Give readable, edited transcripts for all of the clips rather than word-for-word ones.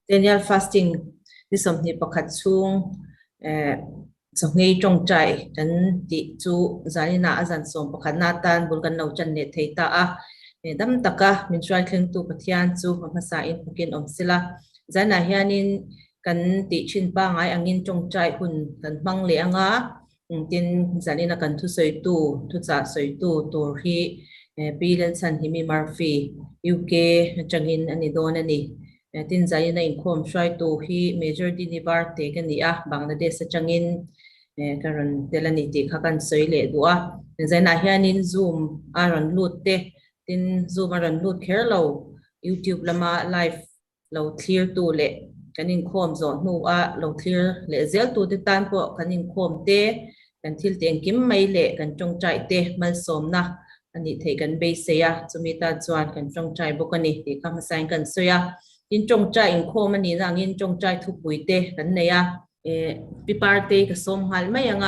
Daniel fasting ที่สมนิปขัดช่วงสงให้จงใจจันติจูจานินาอาจารย์สมประคันนาตันบุญกันเอาจันเนตเทตาดัมตะกะมินช่วยเคลื่อนตัวปฏิญาณจูภาษาอินพุกินอมศิลาจานาเฮียนินกันติชินปังไออังินจงใจหุ่นกันบังเลียงตินจานินากันทุสอยตูทุจ่าสอยตูตัวฮีปีเลนสันฮิมิมาร์ฟียูเคจังหินอันนี้โดนอันนี้ตินใจในอินคอมช่วยตัวฮีเมเจอร์ดินิบาร์เตกันนี่บังนาเดสจังหินการันเดลันนิติข้ากันสวยเลยดัวใจนาเฮียนินซูมอารันลูดเตตินซูมอารันลูดแค่เรา YouTube ละมาไลฟ์เราเคลียร์ตัวเลยกันอินคอมจอนนูเราเคลียร์เลยเซลตัวติดตามพวกกันอินคอมเตกันทิลเตียงกิมไม่เละกันจงใจเตมันสมนะอันนี้เทกันเบสเซียจะมีตาจวนกันจงใจบุกันนี่ที่คำสั่งกันเสียยินจงใจอินโคมันนี่ร่างยินจงใจทุกปุยเตกันเนี่ยปีปาร์เตก็สมหัลไม่ยัง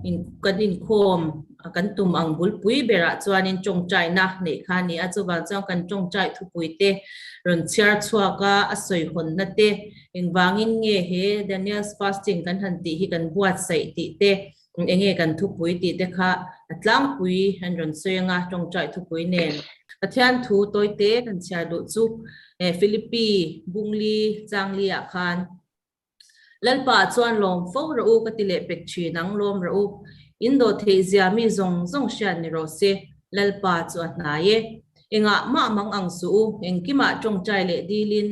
อินกันอินโคมกันตุ่มอังบุลปุยเบระจวนอินจงใจนะเนี่ยค่ะนี่อาจจะบางเจ้ากันจงใจทุกปุยเตรอนเชียร์ชัวก็อสวยคนนั่นเตอินวางอินเงี้ยเฮเดนิเอลส์ฟาสติ้งกันทันทีที่กันบวชใส่ติเตเองกันทุกปุยติเตค่ะหลังปุยอันรอนเสียงจงใจทุกปุยเน้นประเทศทูตัวเตกันเชียร์ดูซุฟิลิปปีบุงลีจางลีอาคารแล้วป่าชวนลมฟ้ารู้ก็ติเลเป็กชีนังลมรู้อินโดนีเซียมีซงเชียนนิโรเซแล้วป่าชวนนายเองมามังอังสูเองกิมาจงใจเลดีลิน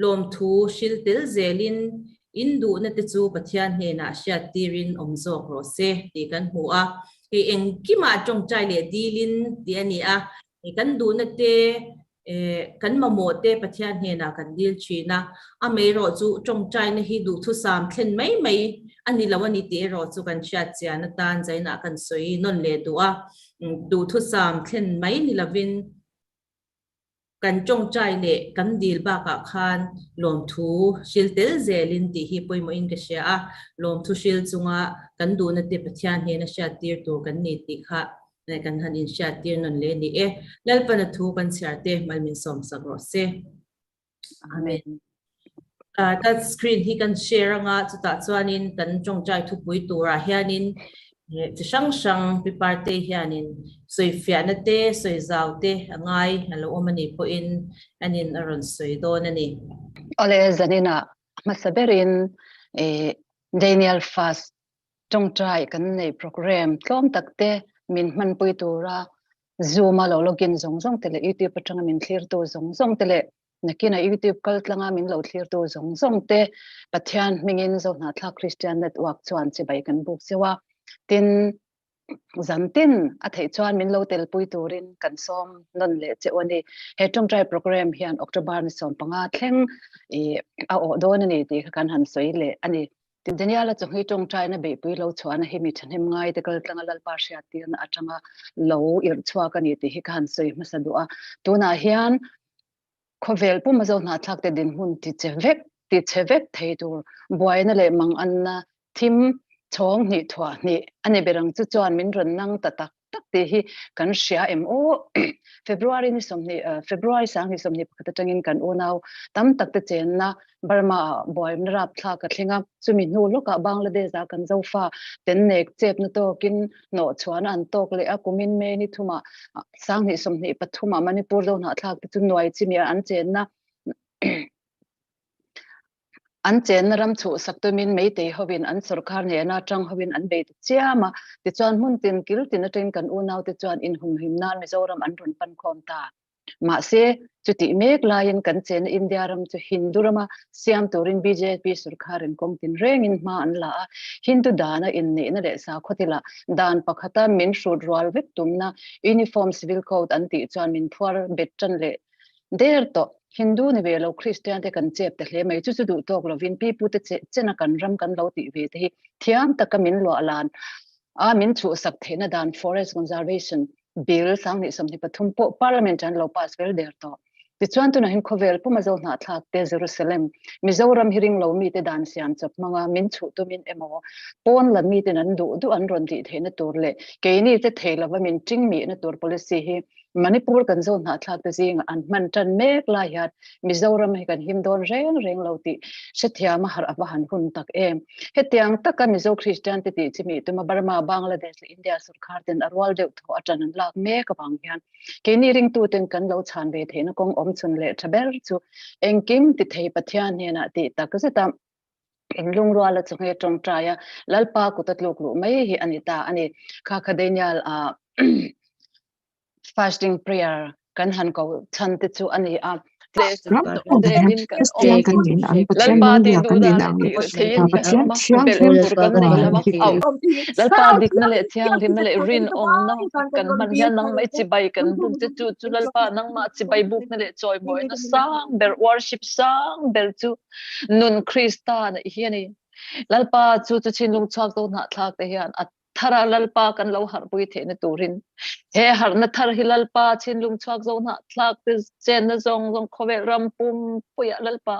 ลมทูชิลเตลเซลินอินดูนัตจูปัทยานเฮนาเชียตีรินอมโซกโรเซตีกันหัวเองกิมาจงใจเลดีลินเดียนี่กันดูนัตเตกันมาโมเตปัทยานเฮนากันดิลชีนะเมรอจูจงใจนะฮิดูทุสามเทนไม่อันนี้ละวันนี้เตรอจูกันชาติยานตานใจนะกันสวยนนเลดูทุสามเทนไม่นี่ละวินกันจงใจเละกันดีลบากคานลมทูชิลเตลเซลินตีฮีปอยมอินกเชียลมทูชิลจุงกันดูนัตเตปัทยานเฮนาชาติตัวกันนิติค่ะในกันหันอินชาตินั่นเลยนี่แล้วปนทูกันเสียเตมันมีสมสักรสเซอาเมนแต่สกรีนที่กันแชร์จุดตัดส่วนนี้กันจงใจทุกปุยตัวเฮียนินจะช่างปีปาร์เตเฮียนินสวยเฟียนเตสวยจาวเตง่ายฮัลโหลมันนี่พออินอันนี้อรุณสวยโดนนี่อะไรจะนี่นะมาสับเบรินเดนิเอลฟาสจงใจกันในโปรแกรมล้อมตักเตมินมันปุยตัวระซูมาเราล็อกอินส่งเตเลยูทูบปัจจุบันมินเคลียร์ตัวส่งเตเลนักกินยูทูบกัลต์ลังมินเราเคลียร์ตัวส่งเตปัจจัยมิงินส่งนัดลักคริสเตียนเน็ตวักชวนสิไปกันบุกเสว่าตินจันตินอาทิตย์ชวนมินเราเตลปุยตัวรินกันซ้อมนั่นแหละเจ้าวันนี้เหตุจงใจโปรแกรมเฮียนออกจากบ้านส่งปังอาแข่งเอาออกโดนนี่ที่การหันสวยเลยอันนี้ติดเดียร์ละจงให้จงใจนะเบบปุยเราชวนให้มีฉันให้ง่ายแต่ก็ตั้งแต่ปาร์ชียตีนอาจจะมาเราอิรชวกันนี่ที่การสวยมาสะดวกตัวน่าเฮียนข้อเวลปุ่มมาจากนัดทักแต่ดินหุ่นติดเชฟเวกเทตัวบอยนั่นแหละมังอันน่ะทิมช่องนี่ถั่วนี่อันนี้เป็นเรื่องจุดจวนมินรนนั่งตักที่กันเชียร์February นี่สมนี่ February สังนี่สมนี่ปกติจังอินกันโอนเอาตั้มตักเจนนะบาร์มาบอยมันรับทักกันทิ้งสุมินูลูกบังละเดซ่ากันเจ้าฟ้าเต็นเนกเจ็บนโตกินโนชวนอันโตกเลยกุมินเมนี่ทุมาสังนี่สมนี่ปฐุมามันนี่ปูโดนหาทักจุนหน่วยจิมีอันเจนนะอันเจนรำชูสักตัวมินไม่เตะฮวินอันสุรคาร์เนี่ยนะจังฮวินอันเบตเชียมาติจวนมุนตินกิลตินเทนกันอุณาวติจวนอินหุมหิมนานมิโซรัมอันรุนปันคอมตามาเสจุติเมกลายันกันเจนอินเดียรัมจุฮินดูรมาเซียมตัวรินบีเจพีสุรคารินคงตินเร่งอินมาอันละฮินดูดานะอินนี่นั่นแหละสาขติละดานปักฮัตามินชูดรัวลวิกตุมนะยูนิฟอร์มซิวิลโคดอันติจวนมินทัวร์เบตจันเลเดอร์โตฮินดูนี่เวลาคริสเตียนที่กันเจ็บแต่เลยไม่จุดดูตัวกลวินพี่พูดเจนกันรำกันเราติเวทีเทียมตะกมินลัวลานมินชูสักเทนดาน forest conservation bill สังนิสมที่ปฐุมป parliament จันเรา pass เวลเดอร์โตติดชวนตัวนั้นเขาเวลปุ่มมาจากนัดทักเตเยรูซาเล็มมิจารามฮิริงเรามีแต่ดานเสียนจับมังมินชูตัวมินเอโมปอนละมีแต่นั้นดูอันรอนติเทนตัวเล่เกนี่จะเทละว่ามินจริงมีนตัว policy Manipur kan zon ha thlak te jing an man tan mek la hiat Mizoram he kan him don reng loti sathia ma har abahan hun tak em hetiang taka Mizo Christian ti chimi tuma Burma Bangladesh India surkar ten arwal de tho atan an lak me ka bang hian ke ni ring tu ten kan lo chan ve theina kong om chun le thaber chu engkim ti thei pathian he na ti takasata englung ruala chunge tong traya lalpa kutatluk lu mai hi anita ani kha khadenial a fasting prayer kan han ko chan te chu ani a min kan Christian kan din an pathian lalpa mang ti lia du kan da din le ang ti thein pathian ma thiang bel thlem tur kan nei lawa au lalpa Sound dik na le thiang lim na le rin om na kan man hian nang mai chi bai kan buk te chu lalpa nang ma chi bai buk na le choi boy na sang ber worship sang bel chu nun krista na hiani lalpa chu chin lung chak to na thlak te hian a thara lalpa kan lo har pui the na turin he har na thar hi lalpa chin lung chak zo na thlak te chen na zong khove ram pum puya lalpa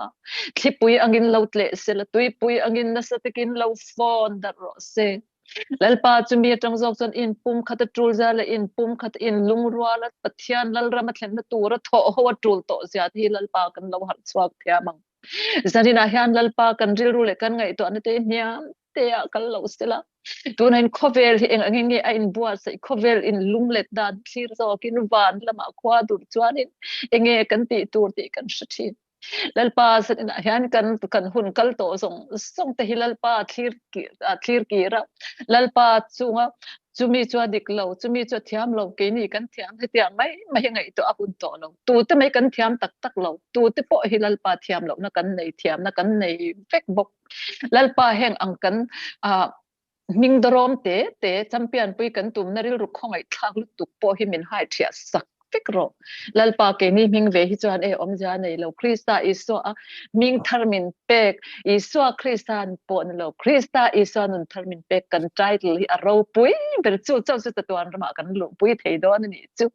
thli pui angin lo tle se la tui pui angin na satekin lo phone da ro se lalpa chumi atang zok chon in pum khata tul za la in pum khat in lung ruala pathian lal ram thlen na tur tho ho tul to sia thi lalpa kan lo har chwak thia mang zarina hian lalpa kan ril ru le kan ngai to an te niam te a kal lo sela tunain khovel hi eng angi a in bua sai khovel in lunglet dan thlir zo kin van lama khwa dur chuanin enge kan ti tur ti kan shathi lalpa san hian kan hun kal to song te hi lalpa thlir ki ra lalpa chunga chumi chwa dik lo chumi chwa thiam lo ke ni kan thiam he tiang mai mai ngai to a hun to lo tu te mai kan thiam tak lo tu te po hi lalpa thiam lo na kan nei thiam na kan nei fek bok lalpa heng ang kan a ming dorom te champion pui kan tum naril ru khongai thak lu tuk po hi min hai thia sak fikro lalpa ke ni ming ve hi chuan e om ja nei lo krista iso a ming tharmin pek iso kristan po na lo krista iso nun tharmin pek kan title hi a ro pui ber chu chu ta tuan rama kan lu pui thei don ni chu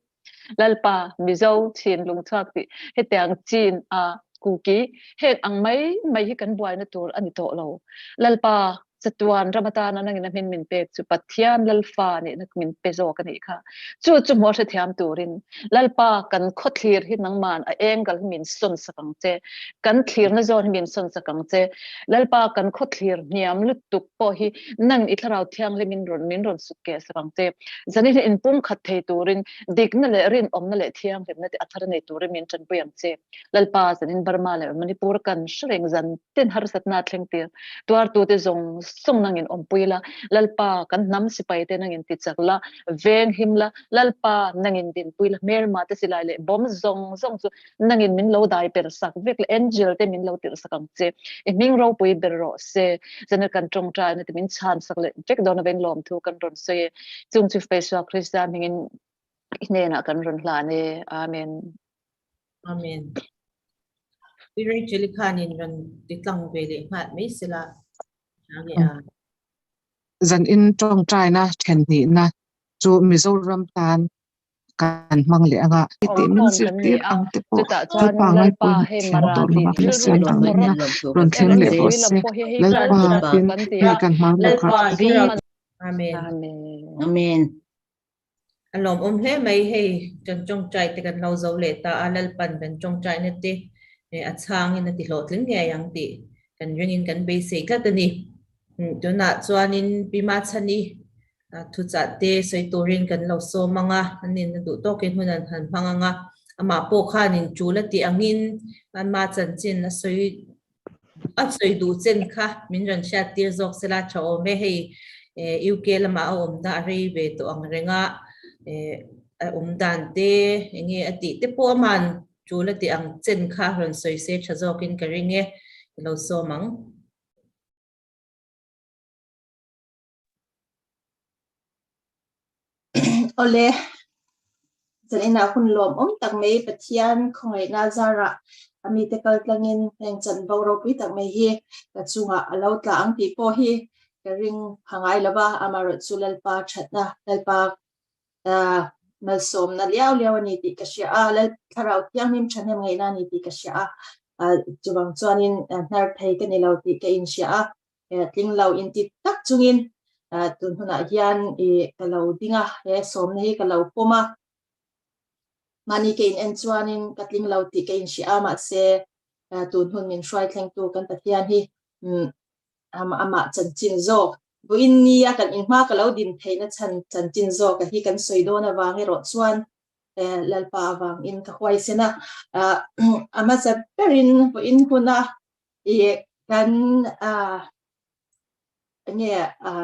lalpa mizo chin lung chak ti hetiang chin a kuki hek ang mai hi kan buai na tur ani to lo lalpa satuan ramatan anang ina min pek chu pathian lalfa ni nak min pezo kan ni kha chu mo the thiam turin lalpa kan khothlir hi nang man a engal min son sakang che kan thlir na zon min son sakang che lalpa kan khothlir niam lut tuk po hi nang i tharau thiang le min ron sukke sakang che zani in pum khat thei turin dik na le rin om na le thiang le na te athar nei turin min chan puyang che lalpa zanin Burma le Manipur kan shreng zan tin har satna thleng tir tuar tu te zong song nangin ompuila lalpa kan nam sipai te nangin ti chakla veng himla lalpa nangin din puila mer ma te silai le bom zong chu nangin min lo dai per sak vek le angel te min lo tir sakang che e ming ro pui ber ro se zana kan tong tra na te min chan sak le vek don ven lom thu kan ron se chung chu face krista mingin inena kan ron hla ne amen Amen. Piri chili khanin ran titlang vele mat mai sila angi a zan in tong trai na then ni na chu Mizoram tan kan mang le anga ti min sir tir ang te po tu pa ngai po thiam to lo ma Christian ang na ron thleng le bo se lalpa tin he kan mang lo kha Amen. Amen. Alom he mai he chan chong chai te kan lo zo le ta alal pan kan chong chai ne te a chang in ti lo tling nge yang ti kan ring in kan be se ka ta ni tu na chuan in bima chani thu cha te soi turin kan lo so manga anin du to ke hunan han phanga ama po khan in chu la ti angin an ma chan chin a soi du chen kha min ran sha tir zok sela cho me he UK lama om da re ve to ang renga dan te nge ati te po man chu la ti ang chen kha ran soi se chazokin ka ringe lo so mang Ole zanina hun lom tak mai pathian khongai na zara ami te kal tlangin heng chan boro pi tak mai hi ka chunga alo tla ang ti po hi ka ring hangai lawa amaro chulalpa thatna lalpa mal som na liao ani ti ka sia lal tharau tiang nim thanem ngai na ni ti ka sia chuwang chuanin nar thei ka ni lo ti ka in sia tling lo in ti tak chungin tun huna hian e kalau dinga he som nei kalau poma mani ke in chuanin katling lo ti ke in siama se tun hun min shwai thleng tu kan pathian hi ama chan chin zo bo in nia kan in ma ka lo din theina chan chin zo ka hi kan soidona wangi ro chuan lalpa wang in ka hwai sena ama sa perin bo in huna kan nge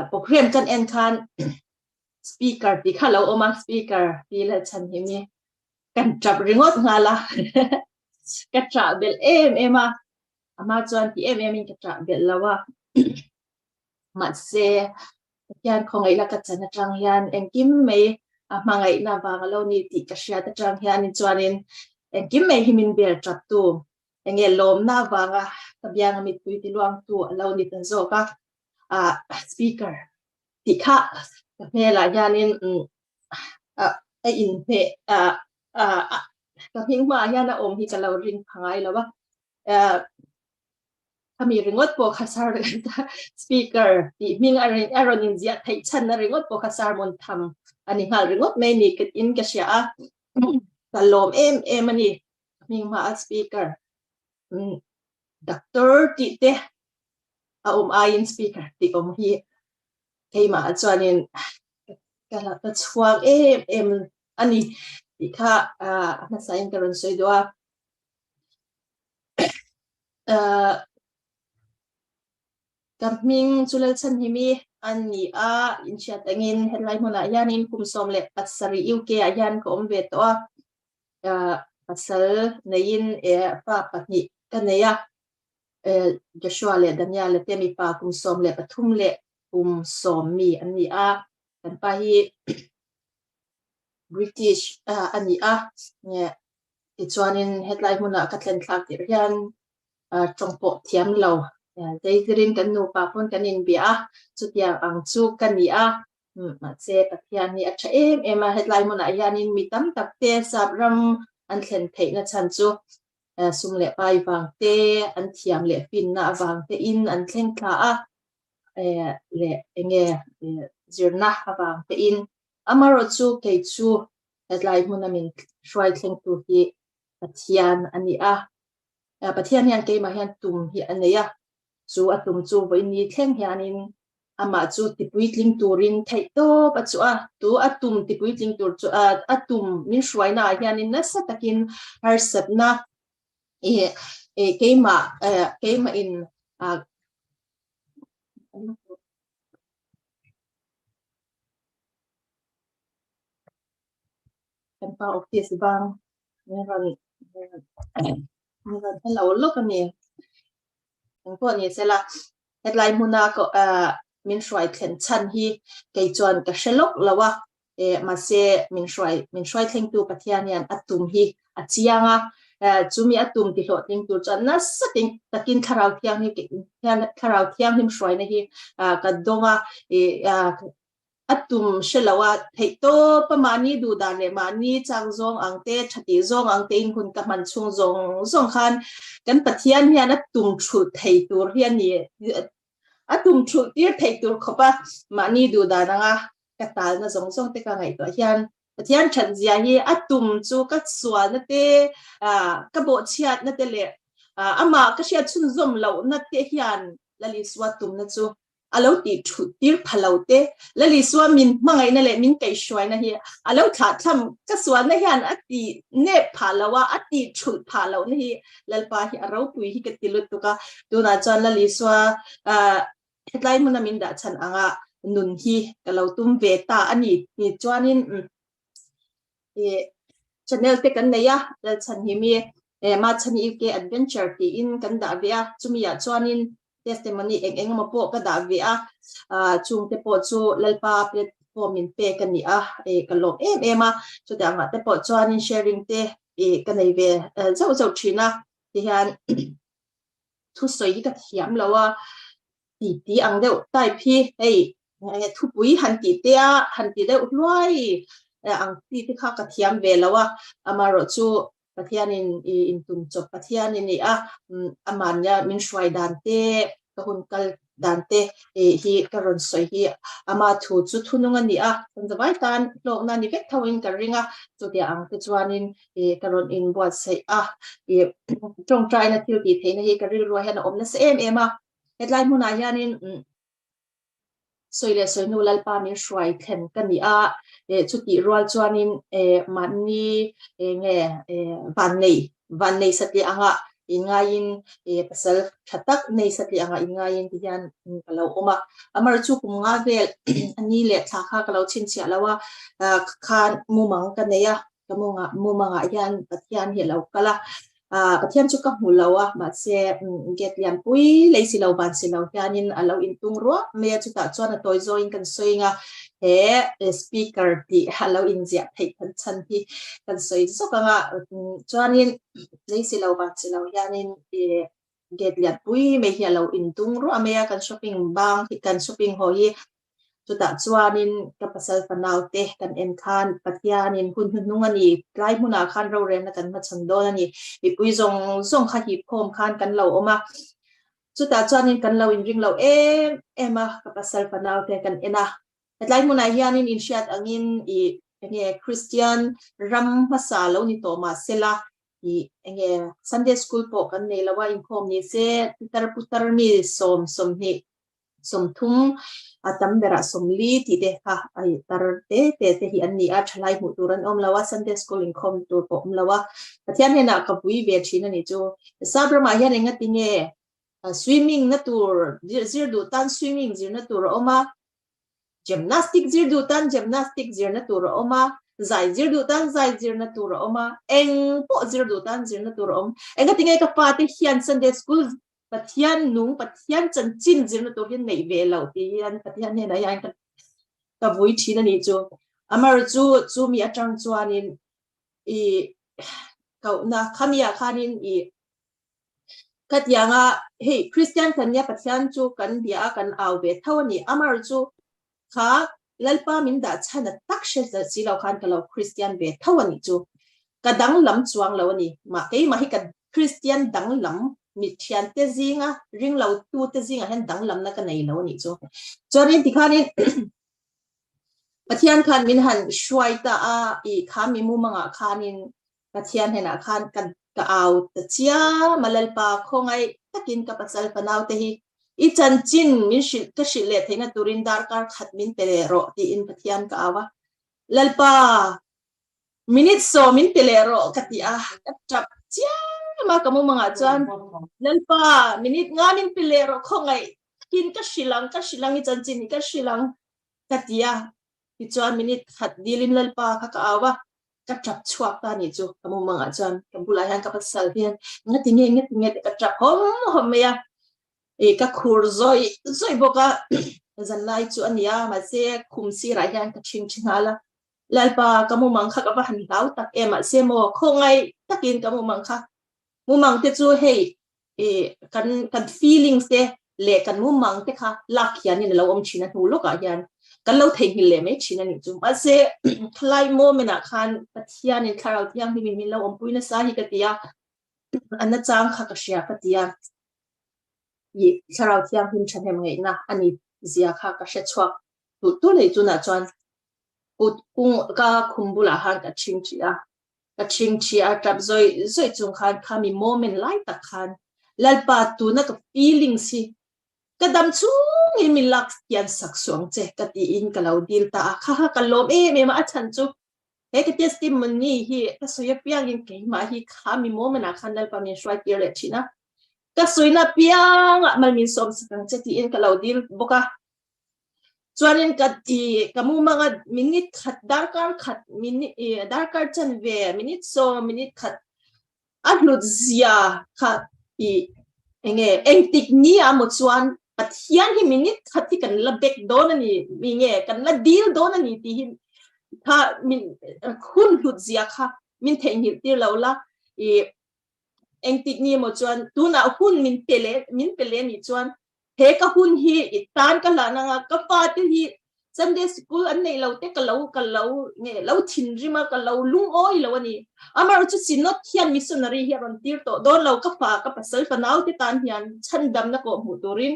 program kan en khan speaker ti khalo oma speaker ti la chan hi mi kan trap ringot ngala ka tra bel ema ama chuan ti in ka tra bel lawa ma se yan khongai la ka chan atang yan engkim me mangai na wang lo ni ti ka sha ta tang yan in chuanin engkim me himin ber trap tu enge lom na wanga tabyang mi pui ti luang tu lo ni tan zo ka speaker ti kha me la yanin in pe ka hing ma yana om hi ka lo ring phangai lo ba kami ringot po khasar speaker ti ming aronin zia thai chan na ringot po khasar mon tham ani hal ringot me ni ket in ka sha kalom ani ming ma speaker doctor ti te in speaker ti hi kei ma chuanin kala ta chuak ani ti kha na sain karon soidwa kaming chulal chan himi ani in chat angin headline hona yanin kumsom le pasari uk ayan ko ombe to pasal nain pa patni kaneya Joshua le Daniel le temi pa kumsom le pathum le kumsom mi ani kan pa hi British ani nge chuanin headline hona katlen thlak tir hian chongpo thiam lo deirin kan nu pa pon kan in bia chutia ang chu kan ni ma che pathian ni acha ema headline mona yanin mitam takte sabram an thlen theina chan chu sumle pai wang te an thiam le pin na wang te in an thleng thla le enge zirna awang te in amaro chu ke chu headline mona min shwai thleng tu hi pathian ani pathian hian ke ma hian tum hi aneya chu atum chu voi ni thleng hianin ama chu tipui tling turin thei to pa chu tu atum tipui tling tur chu atum min shwaina hianin na sa takin har sapna keima in kan pa office bang meron hello look ani ko ni sela headline huna ko min shwai thlen chan hi ke chuan ka shelok lawa ma se min shwai thleng tu pathian yan atum hi achianga chumi atum ti hlo tling tu chan na sating takin tharau thiang hi tharau thiang him shwai na hi ka donga atum shelawa theito pamani du dan le mani chang zong angte thati zong angte in kun ka man chung zong khan kan pathian hian atum thu thei tur hian ni atum thu tir thei tur khopa mani du dananga ka tal na zong te ka ngai to hian pathian than zia hi atum chu ka swal na te ka bo chiat na te le ama ka sia chun zom lo na te hian lali swatum na chu alo ti thu tir phalote lali swamin mangai na le min kai shwai na hi alo tha tham ka swan na hian ati ne phalawa ati thu phalo na hi lalpa hi aro pui hi ka tilut tuka tuna chan lali swa headline mun min da chan anga nun hi kalau tum ve ta ani ni chuanin channel te kan neya la chan hi mi ma chan uk adventure ti in kan da via chumia chuanin testimony eng ma po ka da via chung te po chu lalpa platform in pe kan ni kalom ema chu da ma te po chuanin sharing te kan nei ve zo thina ti han thu soi ka thiam lawa ti ang deuh tai phi thu pui han ti te han ti deuh loi ang ti kha ka thiam ve lawa amaro chu pathian in tum chop pathian ni amanya min shwai dan te ka hun kal dan te hi karon soi hi ama thu chu thununga ni a zawai tan lok na ni vek thawin ka ringa chu te ang te chuanin karon in buat sei a tong trai na thil ti theina hi ka ril ro hen om na se em a headline huna hianin soile soinu lalpa min shwai thlen kan ni a chu ti rol chuanin manni nge van nei sati anga ingayin pasal thatak nei sati anga ingayin tian kalo oma amar chu kumnga vel ani le thakha kalo chinchia lawa khan mumang kaneya mumanga yan pathian hi lo kala pathian chu ka hulawa ma se get lian pui leisi lo ban si lo hianin alo intung ro me chu ta chuan a toy zo in kan soinga speaker ti halo in zia thei kan chan hi kan soi so kanga chuanin leisi lo ban si lo hianin get lian pui me hi alo intung ro amea kan shopping bang kan shopping ho hi chu ta chuanin ka pasal panau te kan en khan pathianin hun nungani klai huna khan ro ren kan ma chandon ani mi pui zong kha hi phom khan kan lo oma chu ta chuanin kan lo in ring lo ema ka pasal panau te kan ena hetlai huna hianin in shat angin nge Christian ram hasa lo ni to ma sela nge Sunday school po kan nei lawa in khom ni se putar mi som ni som thum atam bera somli ti de ha ai tar te hi anni a thlai mu turan om lawa Sunday school in khom tur po om lawa pathian hena ka pui ve thina ni chu sabrama hian enga tinge swimming na tur zir du tan swimming zir na tur oma gymnastic zir du tan gymnastic zir na tur oma zai zir du tan zai zir na tur oma eng po zir du tan zir na tur om enga tinge ka pa te hian Sunday school pathian nung pathian chan chin zir na tur hian nei ve lo ti hian pathian hena yan ka vui thina ni chu amar chu mi atang chuanin ka na khamia khanin katianga hey Christian kanya pathian chu kan bia kan au ve thawani amar chu kha lalpa min da chana takshe za silo khan kalo Christian ve thawani chu kadang lam chuang lawani ma ke ma hi ka Christian dang lam mi thian te zinga ring lo tu te zinga hen dang lam na ka nei lawani chu chorin tikhanin pathian khan min han shwai ta a khami mu manga khanin pathian hena khan kan ka au ta chia malalpa khongai takin ka pasal panau te hi I chan chin min shil ka shile theina turin dar kar khat min pele ro ti in pathian ka awa lalpa minute so min pele ro kati a trap chia ma kamu manga chan lalpa minute nga min pele ro khongai kin ka shilang I chan chin ka shilang katia I chuan minute khat dilin lalpa ka awa ka trap chuak ta ni chu kamu manga chan kambula han ka pasal hian ngatinge ka trap hom ya ka khur zoi boka zan lai chu ania ma se khumsi ra hian ka chingala lalpa kamu mangkha ka ba han lau tak ema se mo khongai takin kamu mangkha mu mang te chu hei kan feelings te le kan mu mang te kha lak hian ni lo om china thu loka hian kan lo thei hi le me china ni chu ma se khlai mo mena khan pathian in kharau tiang hi min lo om puina sa hi ka tia anna chang kha ka shia ka tia sarau tiang hin chanem ngai na ani zia kha ka she chhuak tu le chu na chuan kung ka khumbula han ka chingchia tap zoi chung khan khami moment lai tak khan lalpa tu na ka feeling si kadam chung in min lak tian sak suang che ka ti in ka lo dil ta kha ka lom me ma chan chu he ka testimony hi ka soya piang in ke ma hi khami moment a khan lalpa min shwai tir le china ka suina piang mal min som sakang cheti in kalaudir boka chuanin ka ti kamu manga minute khat darkar khat minute darkar chan ve minute so minute khat atlut zia kha enge engtik ni amo chuan pathian hi minute khat kan la back don ani mi nge kan la deal don ani ti hin tha min khun lut zia kha min theng hi tir laula engtik ni mo chuan tuna hun min pele ni chuan he ka hun hi itan ka la na ka pa te hi Sunday school an nei lo te ka lo nge lo thin rima ka lo lung oi lo ani amar chu sinot hian missionary hi ron tir to don lo ka pa ka pasal panau te tan hian chan dam na ko mu turin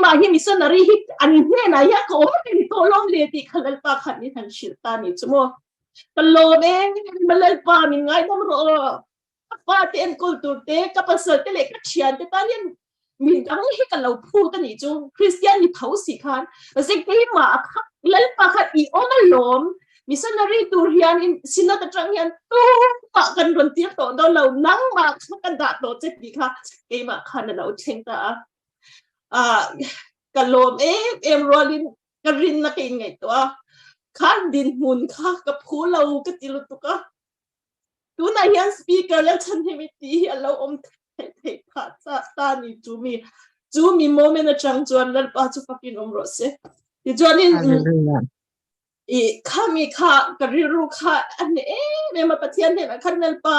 ma hi missionary hi an ne na ya ko ni to lom le ti khalal pa khan ni than shilta ni chumo kallo me malal pa min ngai dam ro pa te en kultur te kapasal te le ka chian te ta lian min dang hi kalau phu ta ni chu Christian ni thau si khan asik te ma lal pa kha I ona lom missionary tur hian in sinat atang hian tu pa kan ron tir to do lo nang ma kan da to che ti kha ke ma khan lo cheng ta kalom em rolin karin na kin ngai to khan din mun kha ka phu lo ka tilu tu ka tu na hian speaker le chan he mi ti alo om thei pha ta ni chu mi moment atang chuan lal pa chu pakin om ro se ti chuanin kami kha kariru kha ane me ma pathian ne khanal pa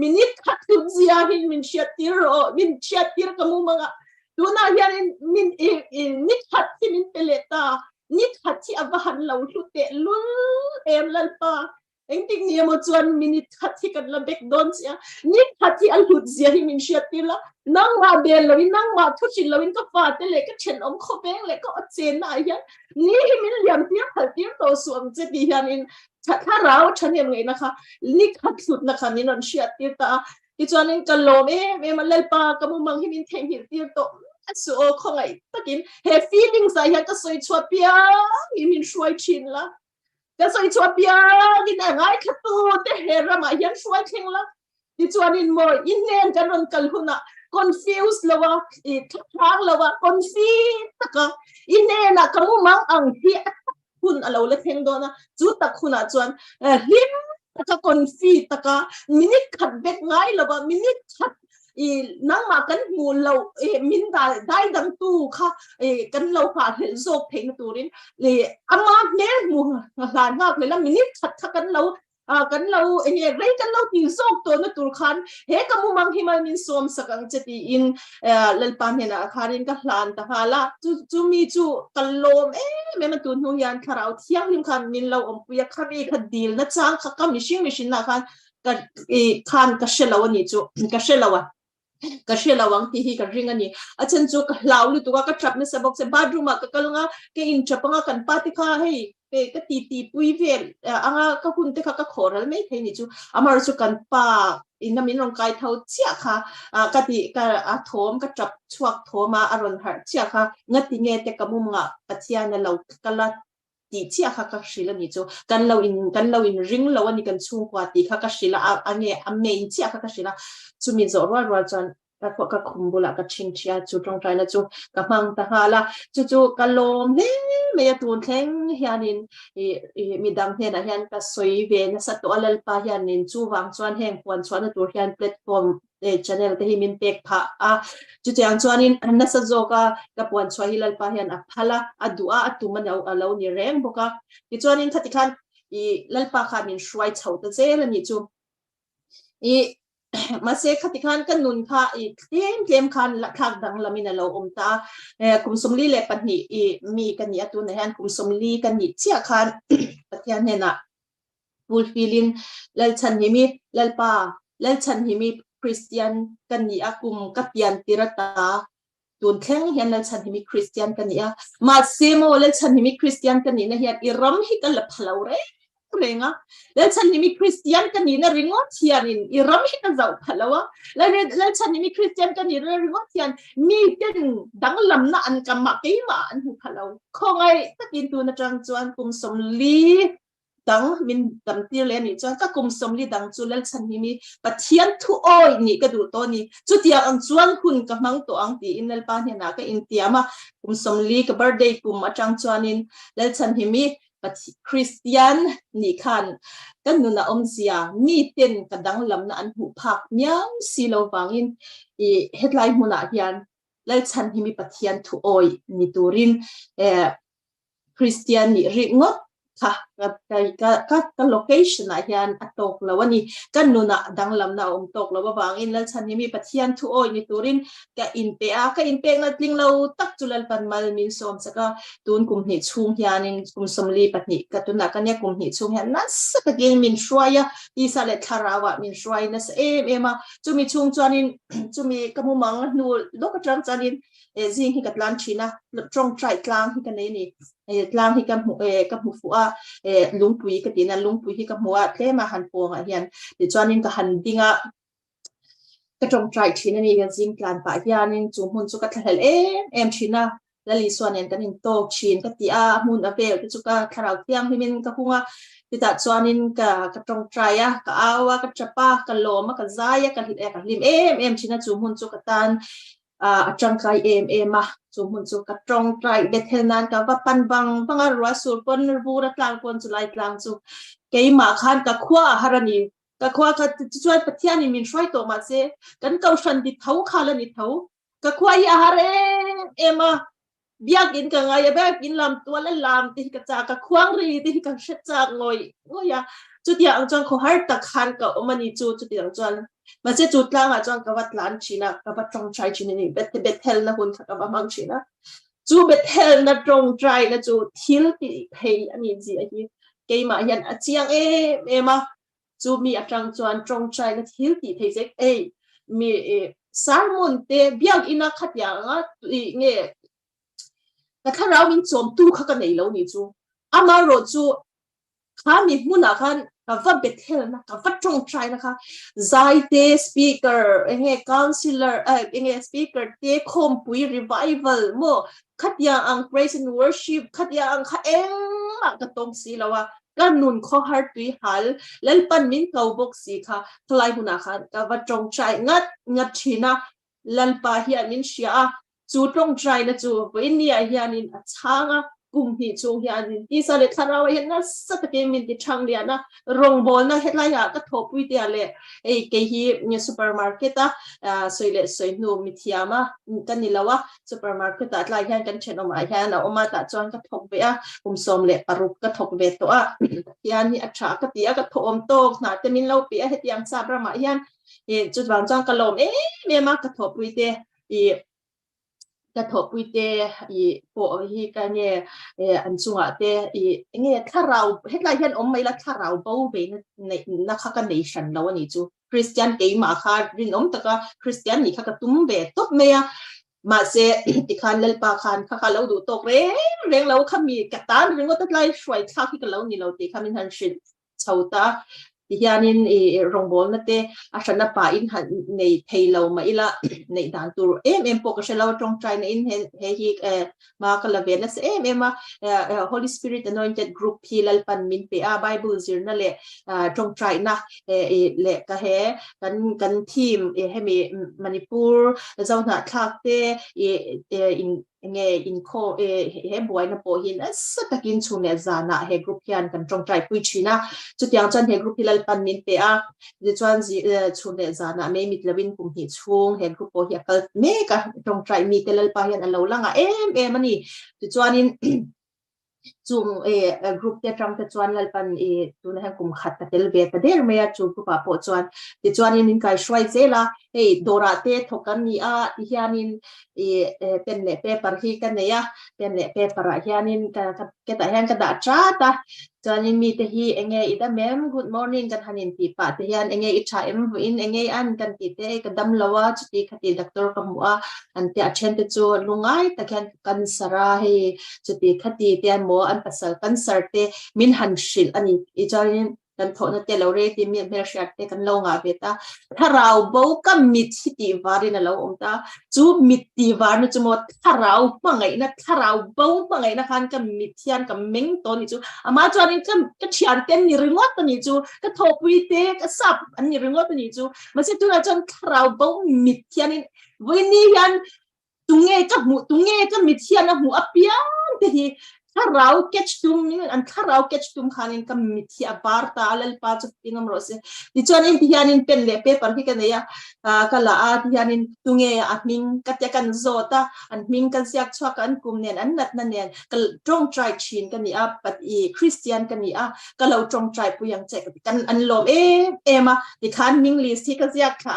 minit khat tu zia hin min shiatir kamu mga tuna hian min nit khat ti min peleta nit khat ti abahan lo hlute lul em lal pa engting ni mo chuan minit khat ti kan la bek don sia nit khat ti al hut zia hi min shiatir la nang ma bel lo nang ma thu chin lo in ka fa te le ka chen om kho beng le ka chen na hian ni min liam ti khal ti to suam che ti hian in tha rao thanem ngai na kha ni khat hut na kha min on shiatir ta ti chuan in kalom me ma lal pa ka mu mang hi min theng hi ti to so khongai takin he feelings ai ha ka soi chua pia min shuai chin la ka soi chua pia ni na ngai khatu te he rama yan shuai theng la ti chuan in mo in nen kan ron kal huna confused lawa thang lawa confused taka inena kamu mang ang hi hun alo le theng do na chu tak khuna chuan him taka confused taka minute khat bek ngai lawa minute khat nang ma kan mu lo min dai dang tu kha kan lo kha hel zok theng turin le ama ne mu hlan ngak le la minute khat kan lo kan lo rei kan lo ti zok to na tur khan he kamu mang hi man min som sakang cheti in lalpan hena kharin ka hlan ta hala chu mi chu kallom me ma tun hu yan kharau thiang lim khan min lo om puya khami kha dil na chang kha ka mishing na khan ka shelawa ni chu ka shelawang ti hi ka ring ani achan chu ka hlaulu tu ka trap na sabok se bedroom ka kalanga ke in chapanga kan pati kha hei ka ti pui vel anga ka hun te kha ka khoral mai thei ni chu amar chu kan pa in min rong kai thau chia kha ka ti ka thom ka trap chuak thoma aron har chia kha ngati nge te kamum nga pathia na lo kala ti chia kha ka shila ni chu kan lo in ring lo ani kan chung kwa ti kha ka shila ange amme in chia kha ka shila chu mi zo ro chan ka khumbula ka chingchia chu tong trai na chu ka mang ta hala chu kalom ne me ya tun thleng hianin mi dang he na hian ka soi ve na sa to alal pa hianin chu wang chuan heng puan chuan na tur hian platform channel te hi min pek pha chu chang chuanin na sa zo ka puan chwa hilal pa hian a phala adua atuma nau alo ni reng boka ti chuanin khati khan lalpa kha min shwai chho ta zel ani chu mase khati khan kan nun kha tlem khan la thak dang lamina lo umta kumsumli le pani mi kan ni atu na han kumsumli kan ni chia khan pathian hena fulfilling lal chan himi lalpa lal chan himi Christian kan ni akum kapian tirata tun thleng hian lal chan himi Christian kan ni a ma semo lal chan himi Christian kan ni na hian iram hi kan la phalo re renga lal chan himi Christian kan ni na ringo thianin iram hi kan zau phalawa lal chan himi Christian kan ni na ringo thian mi ten dang lam na an kam ma ke ma an hu phalo khongai takin tu na tang chuan kum som li dang min dam tir le ni chuan ka kum som li dang chu lal chan himi pathian thu oi ni ka du to ni chu tia ang chuan hun ka mang to ang ti in lal pa ne na ka in tiama kum som li ka birthday kum atang chuanin lal chan himi Christian ni khan kan nuna omsia mi ten kadang lam na an hu phak myam silo wangin headline huna hian lal chan himi pathian thu oi ni turin Christian ni ringot kha ก็ location นะยันอัตกแล้ววันนี้กันนุนะดังลำนาตกแล้วว่าบางอินแล้วฉันยังมีปะเทียนทุโอยในตุรินก็อินเปียก็อินเปียนัดลิงเราตักจุลปันมามินสมสักตูนกลุ่มหิชุงยันกลุ่มสมลีปนิก็ตุนักกันเนี่ยกลุ่มหิชุงยันนั่นสักเกงมินช่วยอีสาเลทาราวะมินช่วยนั่นเอมาจูมีชุงจานินจูมีกมุมังนูโลกจังจานินซิงฮิกัดลันชีนะตรงใจกลางฮิกันนี่กลางฮิกับหูฟัวลุงปุยก็ตีนั้นลุงปุยฮิกับหัวเทมาหันปวงอ่ะยันเดี๋ยวจานินก็หันดิ้งอ่ะก็ตรงใจชีนะนี่กันซิงกลางป่ายานินจูมุนจุกัดทะเลชีนะแล้วลิส่วนนั้นกันนินโตชีนก็ตีมุนอเบลก็จุกัดคาราเทียงที่มินก็หัวที่ตัดส่วนนินก็ตรงใจอ่ะก็เอาว่าก็จับปากก็ลมก็ใจอ่ะก็ลิมชีนะจูมุนจุกัดตันจังไกมาจุมุนจุกตรงใจเบทเทนันกับว่าปันบังบังรัวสูปนบูรัตลางปนจุไลกลางจุเกี่ยมาขันกับขวาฮารานีกับขวากับช่วยปะเทียนี่มินช่วยตัวมาเสกันเกาชันดิเท้าขาลนิเท้ากับขวายาฮาเรมาเบียกินกันไงเบียกินลำตัวและลำที่กระจากกับขวางรีที่กระเช็ดจากลอยโอ้ยจุดอย่างจังเขาหาตักขันกับมันนี่จุดอย่างจังมาเจอจุดล่างอ่ะจังกับวัดล้านชีนะกับวัดตรงใจชีนี่เบทเทลนะคุณกับวัดมังชีนะจูเบทเทลนะตรงใจนะจูทิลที่เฮียอันนี้จีอันนี้เกี่ยมายันอาเจียงมาจูมีอาจังจวนตรงใจนะทิลที่เฮียเอมีสารมุนเตะเบียกอินักขัดอย่างอ่ะเนี่ยแต่ถ้าเรามีโจมตู้เขากันไหนแล้วนี่จูอามาโรจูข้ามีมุนอ่ะคันกับว่าเบทเทลนะกับว่าตรงใจนะคะใจเตะสปีกเกอร์คอนซิลเลอร์สปีกเกอร์เตะคอมปุยรีไววัลโมขัดยาอัง praise and worship ขัดยาอังข้ามากระตรงสีแล้วว่ากันนุนข้อฮาร์ตุยฮัลแล้วปันมินเกาบกสีค่ะทลายมุนอ่ะคันกับว่าตรงใจงัดชีนะแล้วปะเฮียนินเชียจูตรงใจนะจูวันนี้เฮียนินช่างกุมหิจูเฮียนินที่สาเลทาราวเห็นนะสักเกมินที่ช่างเดียนะรงบอลนะเห็นไรอ่ะก็ทบวิเดียเลยเกี่ยมีซูเปอร์มาร์เก็ตสวยเลยสวยนูมิทิยามากันนี่แล้วว่าซูเปอร์มาร์เก็ตอะไรเห็นกันเช่นออกมาเห็นนะออกมาแต่จวนก็ทบไปกุมสมเลยปรุกก็ทบไปตัวเฮียนี่อัจฉริยะก็ตีก็ทบโตกนะแต่มินเล่าปีเห็นยังทราบประมาณเห็นจุดวางจองกระลมเมียมากระทบวิเดียกระทบวิเตปวดกันเนี่ยอันสุดเตเนี่ยถ้าเราเห็นไรเห็นไม่ละถ้าเราเบาไปในนักกันในฉันแล้วนี่จูคริสเตียนเกี่ยมาค่ะรินแต่ก็คริสเตียนนี่ค่ะก็ตุ้มเบตบเมียมาเสที่คันเลลปาคันค่ะเราดูตกเร่งเราขมีกระตันเรื่องว่าตั้งไรช่วยข้าวที่กันเรานี่เราตีขมินหันชินชาวตาที่ยานินรงบอลนั่นเตะอาชนะป่าอินหันในเทเลามาอีละในด่านตัวปกติเราตรงใจในอินเฮีมาคลาเวนนั่นเมาHoly Spirit Anointed Group พี่ลัลปันมินเปีย Bible จีนั่นแหละตรงใจนะเละก็กันทีมให้มีมณิปูร์เจ้าหน้าทักเตอินโคเฮบวยนะโปหินสักกินชุนเนี่ยจานะเฮกรุ๊ปยันกันตรงใจปุยชีนะจุดอย่างจันเฮกรุ๊ปพิลปันมินเปียดิจวนชุนเนี่ยจานะไม่มีลวินกุมหิชุงเฮกรุ๊ปโปเฮียกัลเมกะตรงใจมีเตลปายันอันเลวลังมันนี่ดิจวนินจุงกรุ๊ปเตะจังเตจวนลปันตัวนั้นกุมขัดแต่เตลเบตเดอร์เมียจุงกุปาโปจวนดิจวนินกายช่วยเซล่าโดราเตทกันนี่ที่ยานินเป็นเนเปปาร์ฮีกันเนี่ยเป็นเนเปปาร์ฮียานินก็แต่ยังก็ด่าจ้าตาจวนนินมีแต่ฮีอีดาเมม good morning กันฮันินตีปะแต่ยันอิชาวินอันกันตีเตกันดำลาวจุดที่ขัดด็อกเตอร์กับมัวอันที่อาเชนต์จูลุงไอแต่กันสระให้จุดที่ขัดเตียนมัวอันภาษากันสร์เตมินฮันชิลอันนี้จวนนินกันโทนเตลเรติมีเมรชัดเตกันลงอาเบต้าถ้าเราบอกก็มิดที่วารินเราตาจูมิดที่วารินจูหมดถ้าเราปังไงนะถ้าเราบอกปังไงนะคันก็มิดเทียนก็มิงตัวนี้จูอามาจวนนี้ก็เทียนเต็มนี่เรื่องตัวนี้จูก็ทบวิเตก็สับอันนี้เรื่องตัวนี้จูมันจะตัวจนถ้าเราบอกมิดเทียนนี่วันนี้ยันตุงเงก็มิดเทียนนะหัวเปียนที่ ถ้าเราเก็ตตุมนี่อันถ้าเราเก็ตตุมขานินกับมิที่อาบาร์ตาเลลปาจุดพิงมรสดิจวนินที่ยานินเป็นเล็บเปปันที่กันเนี่ยก็ละที่ยานินตุงเออันมิงกัดยากันโซตาอันมิงกันเสียกชัวกันกุมเนี่ยอันนัดนั่นเนี่ยก็ตรงใจชินกันเนี่ยปัดอีคริสเตียนกันเนี่ยก็เราตรงใจปุยังเจกันอันลมมาดิคันมิงลิสที่กันเสียกค่ะ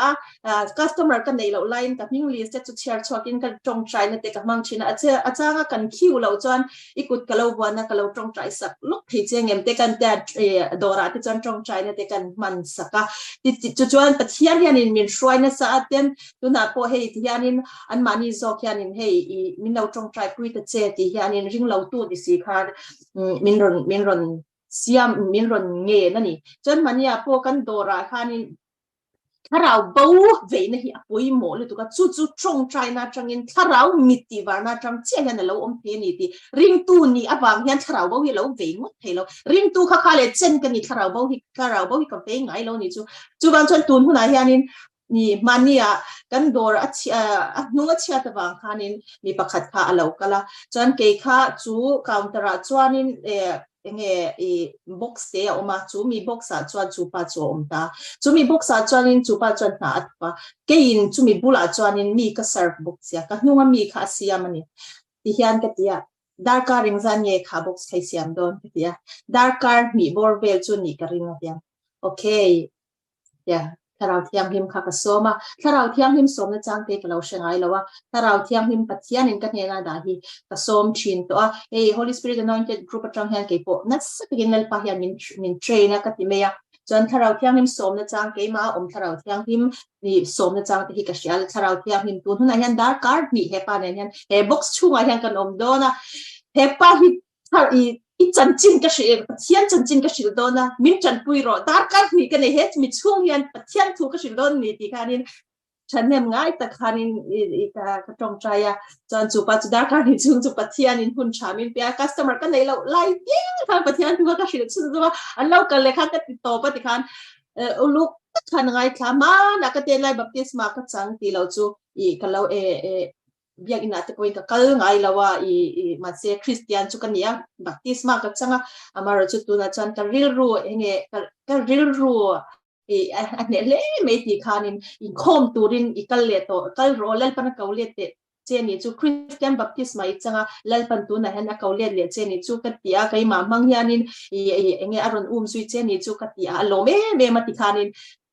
คัสตอมอร์กันเนี่ยเราไลน์กับมิงลิสจะจุดเชียร์ชัวกินกันตรงใจเนี่ยแต่กับมังชินอาจจะกันคิวเราจวนอีกุดก็เราวันนะก็เราตรงใจสักลุกที่เจงเอ็มแต่กันแต่ดอราที่จวนตรงใจเนี่ยแต่กันมันสักจุดจวนปัจจัยยันินมินช่วยนะสักเต็มดูน่าพอให้ที่ยันินอันมานี่จอกยันินให้มินเราตรงใจคุยแต่เจที่ยันินริงเราตัวดิสิค่ะมินรอนเสียมมินรอนเงยนั่นนี่จนมันเนี่ยพอกันดอราค่ะนี่ถ้าเราบ่เว้นให้อภัยหมดเลยทุกคนจู่ๆตรงใจนะจังเงินถ้าเรามิตรวานะจังเชี่ยกันเราอมเพนี่ที่ริงตูนี่อ่ะบางอย่างถ้าเราบ่ให้เราเว้นหมดให้เราริงตูข้าๆเลยเช่นกันนี่ถ้าเราบ่ให้กับเว้นไงเรานี่จู่บางส่วนตูนหัวหน้ายันนี่มันเนี่ยกันดอร์นุ่งเชียตบางคันนี่มีประคัดข้าเราก็ละจนเกี่ยข้าจู่คาวน์เตอร์จวนนี่บ็อกซ์เดียออกมาจู่มีบ็อกซ์จวนจู่ป้าจวนตาจู่มีบ็อกซ์จวนนี่จู่ป้าจวนหนาอัดปะเกี่ยจู่มีบุหรี่จวนนี่มีก็เซิร์ฟบ็อกซ์yaกันนุ่งมีข้าเสียมันนี่ที่ยันกันที่ดาร์การิงซันเนี่ยข้าบ็อกซ์ใครเสียมโดนที่ดาร์การมีบอร์เวลจู่นี่การิงอะไรยังโอเคถ้าเราเที่ยงหิมข้าก็สมาถ้าเราเที่ยงหิมสมนะจังเตะเราเชงไงแล้วว่าถ้าเราเที่ยงหิมปัจจัยนินกันเนี่ยนะดาฮีก็สมชินตัวHoly Spirit anointed group จังเฮียนเกี่ยวนัดสักกินเนลพาฮียนมินเทรนนะกันที่เมียจนถ้าเราเที่ยงหิมสมนะจังเกี่ยมาถ้าเราเที่ยงหิมนี่สมนะจังที่ก็เสียถ้าเราเที่ยงหิมตัวนั้นเฮียนดาร์การ์ดมีเฮปาเนี่ยเฮบ็อกซ์ช่วงเฮียนกันโดนะเฮปาฮิถ้าอีจันจินก็เสียปัจจัยจันจินก็เสียโดนนะมินจันปุยรอดาร์การ์นี่กันเนี่ยมิช่วงยันปัจจัยถูกก็เสียโดนนี่ที่การนี้ฉันเนี่ยง่ายแต่การนี้ก็ตรงใจจนจูปัจจุดาร์การ์นี่จูปัจจัยนี่หุ่นชามินเปียคัสเตอร์กันเนี่ยเราไล่ยิ่งทางปัจจัยถูกก็เสียฉันจะว่าอันเรากันเลยค่ะก็ติดต่อปฏิการลูกขันง่ายค่ะมานักเตะไล่แบบที่สมาร์ทจังที่เราจูกันเราbiar ina te point kal ngai lawa ma se Christian chu kan ya baptisma ka changa amara chu tu na chan ka ril ru enge ka ril ru ane le me ti khanin in khom turin ikal le to kal ro lal pan ka le te cheni chu Christian baptisma I changa lal pan tu na hena ka le le cheni chu ka tia kai ma mang hianin enge aron sui cheni chu ka tia lo me ma ti khanin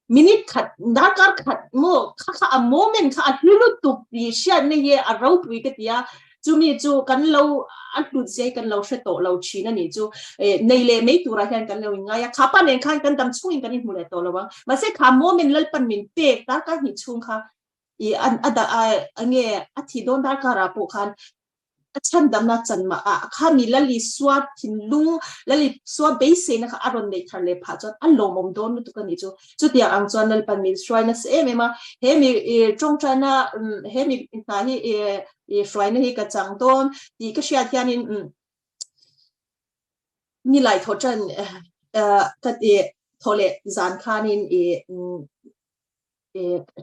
minute khat dakar khat mo kha a moment kha hilu tu pi shan ne ye a ro pi ka tia chu mi chu kan lo an tu se kan lo she to lo chi na ni chu nei le mei tu ra hian kan lo nga ya kha pa nen khan kan dam chung kan ni mu le to lo wa ma se kha moment lal pan min pe ta ka ni chung kha an ada ange a thi don dakar a po khanฉันดำนักจันมาข้ามีลลิสวดทินลุงลลิสวดเบสนะคะอารมณ์ในทะเลผาจนอันลงมุมโดนตุกันนี่จุดที่อังจวนนั่นเป็นมีช่วยนะเสียไหมมาเฮมีจงใจนะเฮมีนายช่วยนะที่กระจังโดนที่ก็เชียร์ที่นี่นี่หลายทจันก็ที่ทะเลจานข้านี่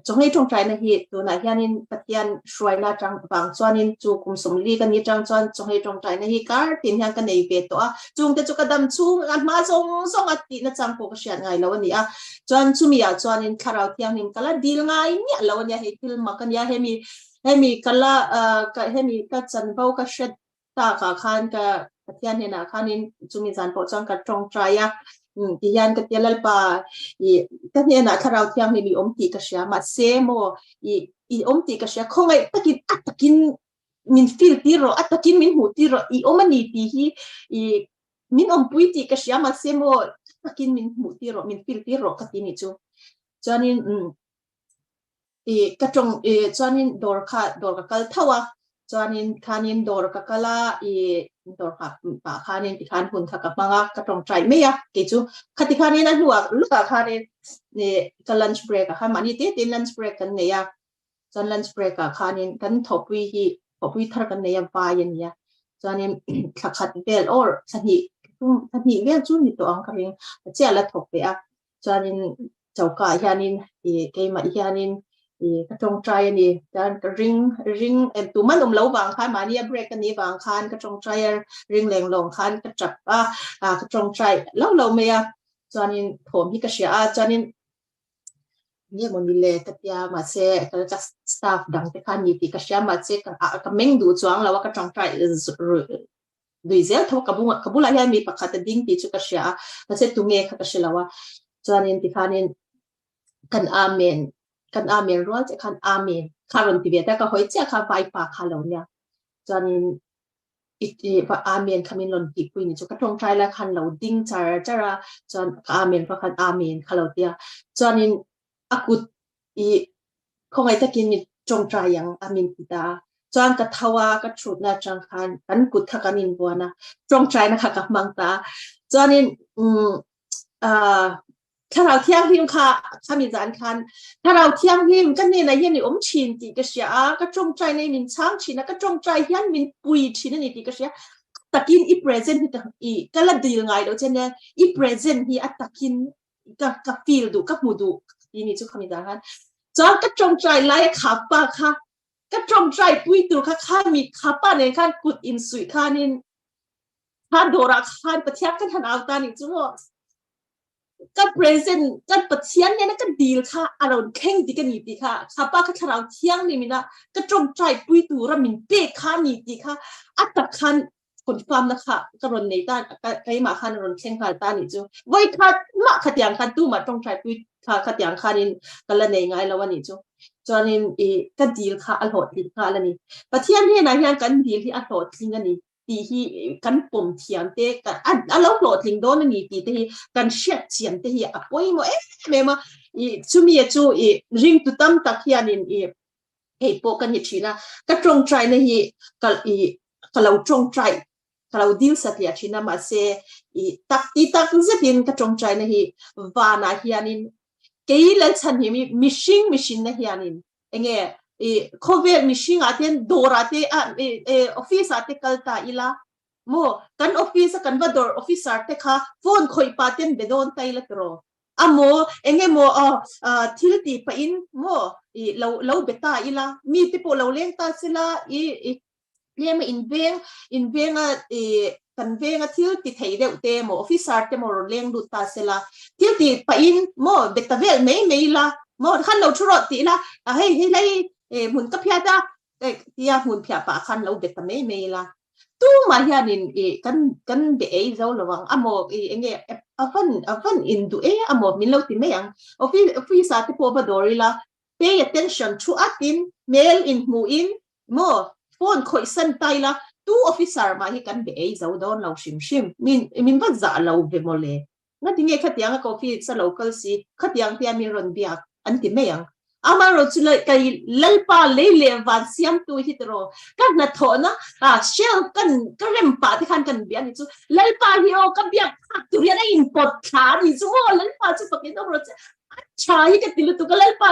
จงให้จงใจนะฮีตัวไหนยันปัจจัยช่วยนะจังบางส่วนนี่จูกุมสมลีกันนี่จังส่วนจงให้จงใจนะฮีการตินยังกันในเวตัวจุงแต่จุกดำจุงอันมาส่งอัตินะจังพวกเชียร์ไงแล้ววันนี้จวนจุมีจวนนี่คาราที่ยังนี่กันละดีลไงเนี่ยแล้ววันนี้ให้ฟิลมากันยังให้มีกันละให้มีกันจันเบากันเช็ดตาขาคันกับปัจจัยเนี่ยนะคันนี่จุมีจันพอจังกับจงใจที่ยันกับยันลลปาก็เนี่ยนะถ้าเราเที่ยงมีอมตีกษยามาเซโมอมตีกษยาคงไอ้ตะกินมินฟิลตีโรตะกินมินหูตีโรอมนี่ตีฮีมินอมปุยตีกษยามาเซโมตะกินมินหูตีโรมินฟิลตีโรก็ตีนี่จูจานี่กระจงจานี่ดอร์กัลทว่าจานี่คานินดอร์กัลลาดอร์ค่ะป่าคานินที่คานหุ่นค่ะกับมังกระตรงใจไม่ยากกี่จูขัดที่คานินนั่นหัวลูกคานินเนี่ยกันลันช์เบรกค่ะมันนี่เต้นลันช์เบรกกันเนี่ยจนลันช์เบรกคานินกันทบวิทากันเนี่ยไปยันเนี่ยจนนี่ขัดเดลโอร์สันนิเรื่องจุนนี่ตัวอังคาริงเจ้าละทบไปจนนี่เจ้าก่ายานินเกย์มาอียานิน กระจงใจนี่การกระริงตุมันเล่าบางคันมาเนี่ยเบรกกันนี้บางคันกระจงใจริงแรงลงคันกระจับกระจงใจแล้วเราเมียจานินผมที่กระเชียจานินเนี่ยมันมีเลตัดยามาเสกกระจับสตาฟดังแต่คันนี้ที่กระเชียมาเสกกระเม่งดูจวงแล้วว่ากระจงใจดูเซลทว่ากระบุลายมีประคัตดิ้งที่จุกระเชียแล้วเสร็จตุงเงกระเชียแล้วว่าจานินที่คันนี้กันอาเมนกันอาเมนรู้จะกันอาเมนคารอนติเวแต่ก็หอยเจ้าข้าไปปากคาร์ลเนี่ยจนอีว่าอาเมนคามินลอนติปุยนี่จุกกระทงใจแล้วคันเราดิ้งจาระจนอาเมนเพราะคันอาเมนคาร์ลเดียจนอากุดอีคงไอ้ตะกินมีจงใจอย่างอาเมนติดาจนกระทวากระชุดนะจังคันกันกุดทักนินบัวนะจงใจนะคะกับมังตาจนถ้าเราเที่ยงพิมค่ะข้ามีจานคันถ้าเราเที่ยงพิมกันเนี่ยนะยันนี่ชินตีก็เสียก็จงใจในมินช้างชินก็จงใจยันมินปุยชินนี่ตีก็เสียตะกินอีเพรสเซนต์ที่ก็ละดีไงเดี๋ยวเช่นเนี่ยอีเพรสเซนต์ที่ตะกินกับฟีลดูกับมูดูนี่จุดข้ามีจานคันจอนก็จงใจไล่ขับปะค่ะก็จงใจปุยตัวข้ามีขับปะเนี่ยข้ากุดอินสุยข้านี่ข้าโดราข้าประเทศกันทันเอาตานี่จุ๊ก็เพรสเซนต์ก็ปัจเจียนเนี่ยนะก็ดีลค่ะอารมณ์เข่งดีกันนี่ดีค่ะข้าป้าข้าเราเที่ยงนี่มินะก็จงใจปุยตัวเรามินเป๊ะค่ะนี่ดีค่ะอัตคันคนความนะคะกรณีด้านใครมาคันอารมณ์เข่งค่ะด้านนี้จูไว้ค่ะมาขัดอย่างคันตู้มาจงใจปุยค่ะขัดอย่างคันนี่กันละในไงแล้ววันนี้จูจนนี่ก็ดีลค่ะอร่อยดีค่ะแล้วนี่ปัจเจียนเนี่ยนะยังกันดีลที่อร่อยจริงกันนี่ตีที่กันปุ่มเทียมเตะกันเราโหลดทิ้งโดนนี่ตีที่กันเชียดเทียมเตะอ่ะป่วยมั้ยเมมาชุมีจูริงตุตั้มตักยานินโปกันยิ่งชีนะก็จงใจนี่ก็เราจงใจก็เราดิวสัตยาชีนะมาเสตักจะดินก็จงใจนี่วานาฮิยานินเกี่ยลชันมีมิชิงนะฮิยานินเงี้ยโควิดมิชิงอาเทนโดราเตออฟฟิศอาเตกัลตาอิลาโมกันออฟฟิศกันว่าดอร์ออฟฟิศอาเตค่ะโฟนคอยปาเทนเบดอนไตละตรออะโมเงี้ยโมทิลตีไปอินโมเราเบต้าอิลามีติโปเราเลี้ยงตาสิลาเลี้ยงมาอินเวงกันเวงทิลตีไทยเดวเตโมออฟฟิศอาเตโมเลี้ยงดูตาสิลาทิลตีไปอินโมเบต้าเวลไม่ละโมขันเราชุรติละให้เลยหุ่นกับพิอาดาที่หุ่นพิอาปาคันเราเบ็ดแต่ไม่ละตู้มาเฮียนินกันเบะเจ้าระวังอโมเงี้ยอฟันอินดูอโมมินเราติไม่ยังออฟฟิศที่พอบดอริละ pay attention ชูอัตินเมลอินมูอินโมโฟนคอยสันไตละตู้ออฟฟิศมาเฮียกันเบะเจ้าโดนเราชิมมินว่าจะเราเบโมเลงั้นที่เงี้ยขัดยังกับออฟฟิศเราก็สิขัดยังที่มีรอนเบียกอันติไม่ยังอามารู้จุดเลยกันลัลปาเล่วันเสียมตัวฮิตโรกันนัทโนะเชลกันเริ่มปาที่ขันกันเบียนี่จูลัลปาฮิโอกันเบียตัวเรียนอินพอร์ตขานี่จูลัลปาจูปกินต้องรู้จักใช่กันติลุตุกันลัลปา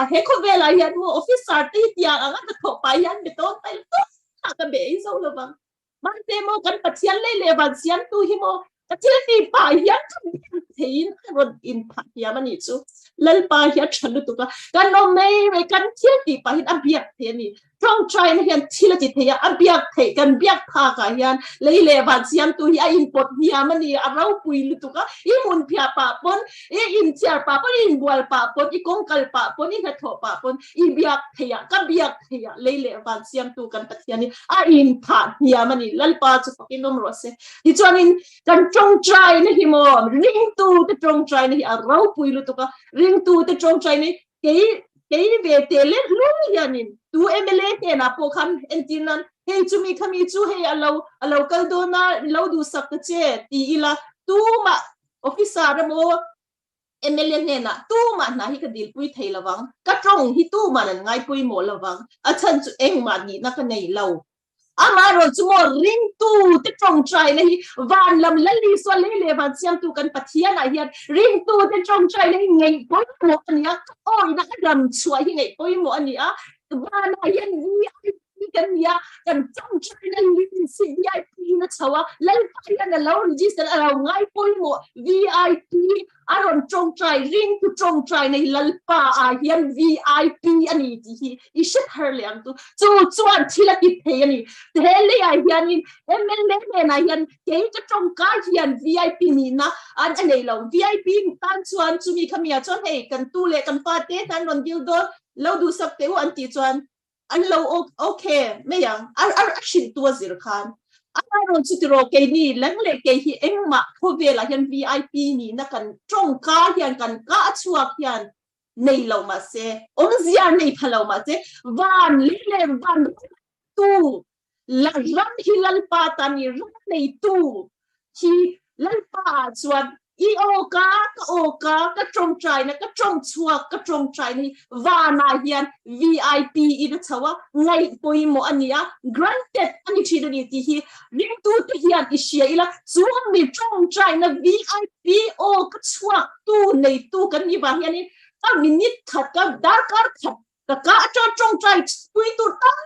เฮโคเวลายันโมออฟฟิศอาร์ติที่ยังงั้นนัทโนะไปยันเบต้นไปตุ๊กกันเบย์โซ่ละบังมันเตโมกันปัจเจียนเล่วันเสียมตัวฮิโมก็ที่ที่ไปยังกันเทียนรถอินพักยามันนี่จูลัลปายัดฉันรู้ตัวกันโนไม่กันเที่ยวที่ไปอันเบียกเทียนี่ตรงใจนะยันที่ละจิตเทียอันเบียกเทียกันเบียกพากายันเลยวันเสียมตัวยันอินพอร์ตยามันนี่เราปุยรู้ตัวอีมุนพิอาปะปนอินเชียร์ปะปนอินบัวปะปนอีกงกัลปะปนอีเหตุปะปนอีเบียกเทียกันเบียกเทียเลยวันเสียมตัวกันปัจจัยนี่อินพักยามันนี่ลัลปาจะฟังอินนมรสที่จวนอินกันจงใจนะฮิโมริงตูจะจงใจนะฮิเราปุยรู้ตัวริงตูจะจงใจนี่เกี่ยเวทเลรู้ยันนินตูเอเมเลเนี่ยนะพวกคันเอ็นจินันเฮ้ยจูมีขมีจูเฮ้ยเรากันโดนะเราดูสักเจตีอีละตูมาออฟฟิศอาร์โมเอเมเลเนี่ยนะตูมานะฮิกดิลปุยไทยละวังกระจงฮิตูมานั่นไงปุยโมละวังอาจารย์จูเองมาดีนักในเราอามารู้จุโมริงตูที่ตรงใจเลยวันลำลัลลีส่วนเลยวันเสียงตูกันปัทยานะเฮียริงตูที่ตรงใจเลยไงปุยโมอันนี้โอ้ยนักดำช่วยยังไงปุยโมอันนี้วันนะเฮียนี่ กันเนี่ยกันจ้องใจนั่นลินสิ VIP นะชาวแล้วไปกันเรา register เราง่ายปุ่ยหมด VIP อารมณ์จ้องใจริงกูจ้องใจในลัลปาอาเฮียน VIP อันนี้ที่อีชิดเฮร์เลียงตัวจู่จวนที่ละกิเทียนี่เทเลอาเฮียนนี่MLA นะเฮียนเกี่ยจะจ้องกาเฮียน VIP นี่นะอันนี้เรา VIP ตั้งจวนจุมีขมีจวนให้กันตู้เล็กกันปาเต้ตันนนดิวโดเราดูสักเตวอันที่จวนอันเราโอเคไม่ยังชินตัวสิรคานอันนั้นสุดที่เราเกี่ยนี่เล็กเล็กเกี่ยเอ็งมาพอเวลาเห็น VIP นี่นะกันจงกาเห็นกันกาชัวเห็นในเรามาเซ่อมเสียในพเรามาเซ่วันเล่วันตู้ละรันฮิลัลปาตานีรันในตู้ที่ลัลปาชวนอีโอกาก็จงใจนะก็จงชัวก็จงใจนี่วานาเฮียน VIP อีนั่นชาวไงปุยโมอันนี้อ่ะ granted อันนี้ที่นี่ที่ริมตู้ที่เฮียนอิเชียอีละส่วนมีจงใจนะ VIP โอก็ชัวตู้ในตู้กันนี่บางอย่างนี้ก็มินิขัดก็ดาร์กขัดก็จงใจปุยตู้ตั้ง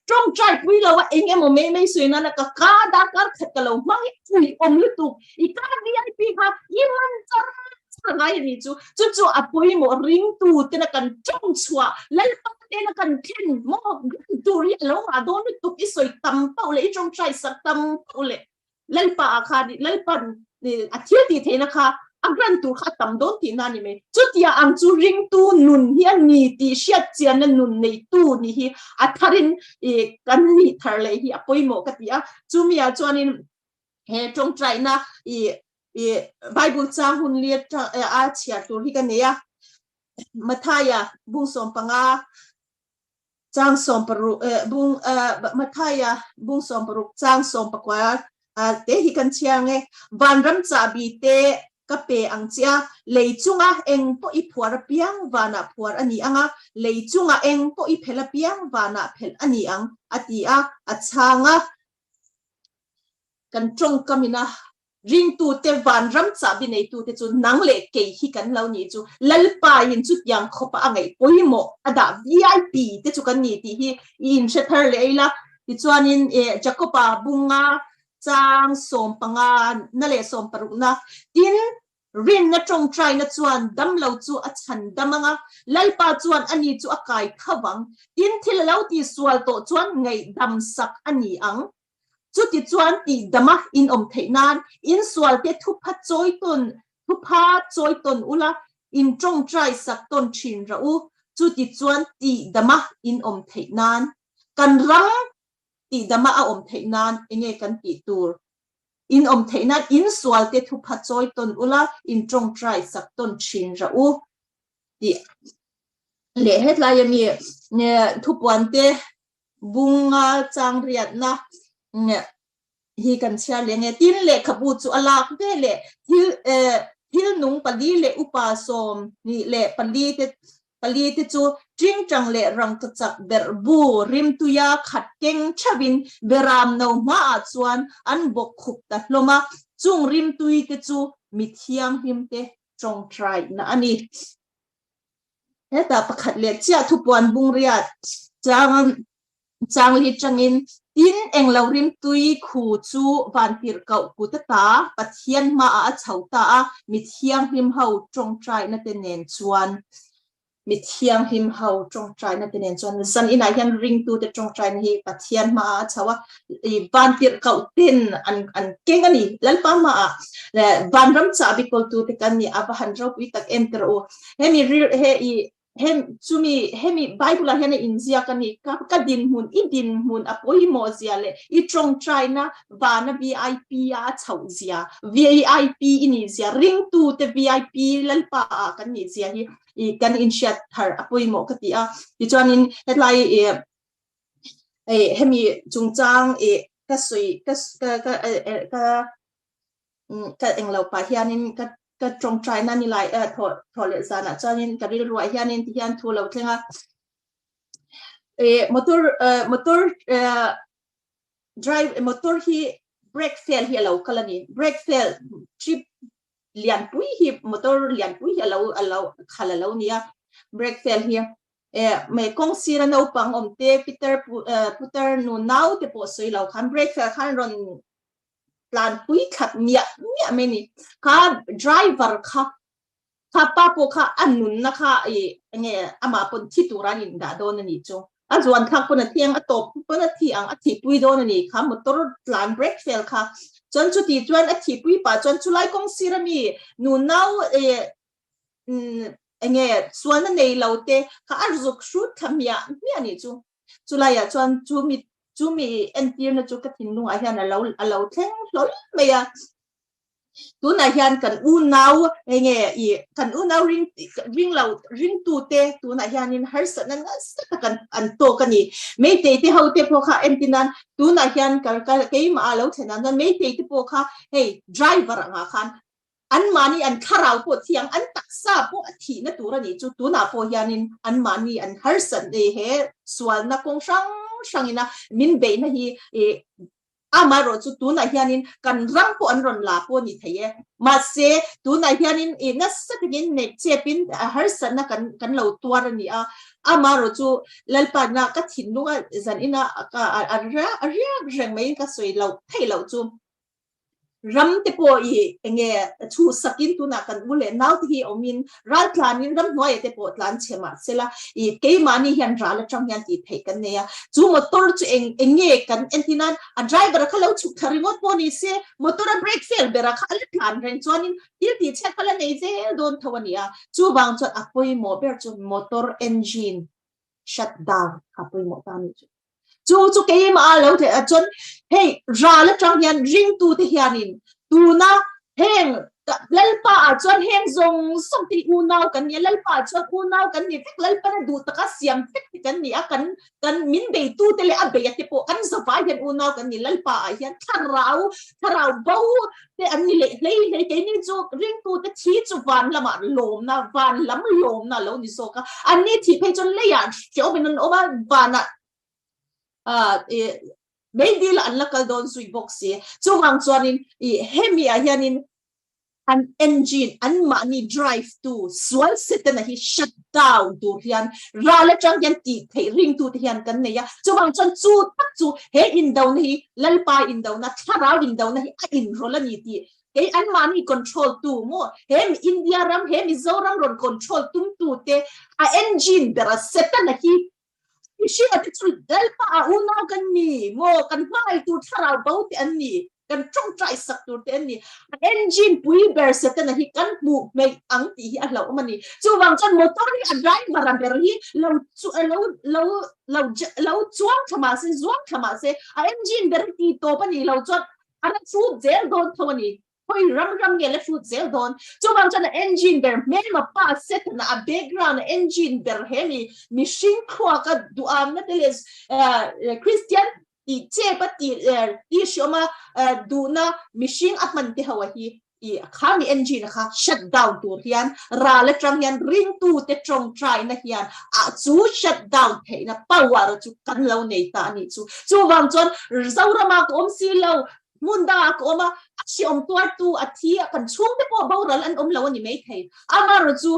จงใจปุยเราว่าเองไม่สวยนั่นนะก็ดาร์กขัดก็เราไม่ปุยลุตุอีกการ VIP ค่ะยิ่งมันจะอะไรนี่จู่อ่ะปุยโมริงตู้เต็นกันจงชัวแล้วปัจเจนกันเช่นโมตู้เรียนแล้วว่าโดนตุกอีสวยตั้มเป้าเลยจงใจสักตั้มเป้าเลยแล้วป่าค่ะแล้วป่านี่อาทิตย์ที่เทนะคะอันนั้นตัวข้าตั้มโดนที่นั่นนี่ไหมจุดที่อันจูริงตู้นุนเฮียนี่ที่เชียดเจียนนุนในตู้นี่ฮีอัฐรินกันนี่ทะเลฮีอปุยโมกันที่จูมีอาจวนนี่จงใจนะไบเบิลจางหุ่นเลียดอาเชียตัวที่กันเนี่ยมาทายบุงสมปังจางสมปรุบุงมาทายบุงสมปรุจางสมปกว่าเตหิกันเชียงไงวันรำจ่าบีเตก็เปอังเจียเลยจุงเองพออีผัวระเบียงวานาผัวอันนี้เลยจุงเองพออีเพลเบียงวานาเพลอันนี้อดีอัชางกันจงกามินะริงตูเตวันรำจ่าบินในตูเตจูนังเล็กเกี่ยกันเหล่านี้จูลัลปายินจุดยังขบอะไรปุยโมอดา VIP เตจูกันนี่ที่อินเชตเทอร์เลยละที่จวนอินจักรปาบุงจางสมปังนั่นแหละสมปรุนะดินรินนะจงใจนะจวนดำเหล่าจูอัชันดำลัลปาจวนอันนี้จูอากายขวังดินที่เหล่าที่สวลโตจวนไงดำสักอันนี้จุดที่จวนที่ดำอินเทนันอินสวลเตทุพัดจอยตนอุละอินจงใจสักตนชินระอุจุดที่จวนที่ดำอินเทนันกันรังที่ดำเทนันเองกันที่ตัวอินเทนันอินสวลเตทุพัดจอยตนอุละอินจงใจสักตนชินระอุที่เละเหตุลายมีเนี่ยทุกวันเตบุงจางเรียนนะเนี่ยฮีกันเชียร์เลยตินเละขบูจูอลากเดเละฮิลนุงปลีเละอุปาสมนี่เละปลีเตจูจริงจังเละรังตจักเบอร์บูริมตุยาขัดเก่งชบินเบรามนาวมาอาจวนอันบกขุบตัดลมาจุงริมตุยเตจูมิเทียงหิมเตจงทรายนะอันนี้แต่ประคัดเละเจ้าทุกวันบุงเรียดจางลิจังอินดินเองเราริมตุยขู่จูวันปีร์เก่ากุตตาปัทเทียนมาอาเฉาตามิเทียงหิมเฮาจงใจนั่นเนนชวนมิเทียงหิมเฮาจงใจนั่นเนนชวนสันอินายยันริงตูแต่จงใจนี่ปัทเทียนมาอาเฉาวันปีร์เก่าตินอันเก่งอันนี้แล้วป้ามาและวันรำจ่าบิกอลตูแต่กันนี่อาบหันเราวิตักเอ็นเตอร์เฮมีเฮมีไบเบิลเฮนอินเซียกันนี่ก็ดินหุนอพอยโมเซียเลยอีตรงใจนะวานะ VIP เฉาเซีย VIP อินเซียริงตูแต่ VIP ลัลปากันนี่เซียอีกันอินเชียทาร์อพอยโมกติที่จวนนินเฮดไลเฮมีจุงจางก็สวยก็เองเราไปเฮียนินก็จงใจนั่นนี่ไลถอดเลสานะจานินก็เรียกว่าเฮียนินที่ยันทัวเราเท่งมอเตอร์ drive มอเตอร์ที่ brake fail เฮียเราคันนี้ brake fail ชิปเลียนปุ้ยที่มอเตอร์เลียนปุ้ยเฮียเราคันเราเนี่ย brake fail เฮีย me kong sira no pang te Peter nu nau te po soi lo khan break khan ron plan pui khat mia me ni ka driver kha pa po kha anun na kha nge ama pon thi turanin da don ni chu azuan kha pon thiang atop pon thiang a thi pui don ni kha motor plan break fail kha chon chu ti chuan a thi pui pa chon chu lai kong sira mi nu nau nge suan nei lo te kha arzuk shut khamya mi ani chu lai ya chuan chu mi entir na chu ka thin lu a hian a lo thleng lol me ya tu na hian kan u nau nge kan u nau ring tu te tu na hian in har sa nan kan an to kani me te ho te po kha entinan tu na hian ka ke ma lo thena na me te po kha hey driver nga khan an mani an kharau po thiang an taksa po athi na tura ni chu tu na po hian in an mani an har san de he swal na kong ina min be na hi amaro chu tu na hianin kan rang po an ron la po ni theye ma se tu na hianin na sakingin ne chepin har san na kan lo tuar ni a amaro chu lalpa na ka thin lu zan ina ka arya reng mai ka soi lo thei lo chu ram te po nge thu sakin tu na kan bule nau hi omin ral planin ram noi te po plan chema sela ke mani hian ral atang hian ti thei kan ne ya chu motor chu enge kan entinan a driver khala chu remote po ni se motor a brake fail bera khala plan ren chuanin ti che khala nei je don thawani ya chu bang chu apoi mo ber chu motor engine shut down apoi mo ta ni chu ke ma lo the chon hey ra la tang hian ring tu te hianin tu na heng lalpa chon heng zong song ti u nau kan ni lalpa chon u nau kan ni tek lalpa na du ta ka siam tek kan ni a kan min be tu te le a be te po kan za vai hian u nau kan ni lalpa a hian tharau bau te an ni le ke ni chu ring tu te thi chu van lama lom na van lam lom na lo ni so ka an ni thi pe chon le ya cheu ben on over vana maybe an lakal don sui box chu wang chuanin hemi a hianin an engine an mani drive to swal set na hi shut down tu hian rala chang hian ti thei ring tu hian kan ne ya chu wang chuan chu he in down hi lalpa in down na thara in down na hi a in rola ni ti ke an mani control tu mo hem India ram hem Mizoram ron control tu te a engine bera set na hi she at its delpa una kan ni mo kan mai tu thara bau te an ni kan trong try sak tu te an ni engine pui ber set na hi kan mu me ang ti hi a lo mani chu wang chan motor ni a driver an ber hi lo chuang thama se a engine ber ti to pani lo chot ana chu zel don thawani hoi ram ge le food zel don chu wang chan engine ber me ma pa set na a background engine ber hemi machine khwa ka du am na teles Christian ti che pa ti shoma du na machine atman te hawa hi khami engine kha shut down tur hian ra le tram hian ring tu te trong try na hian a chu shut down the na power chu kan lo nei ta ni chu wang chon zaurama ko om si lo munda ko ma si om tuar tu athi kan chung te po boral an lo ni mai thei amar chu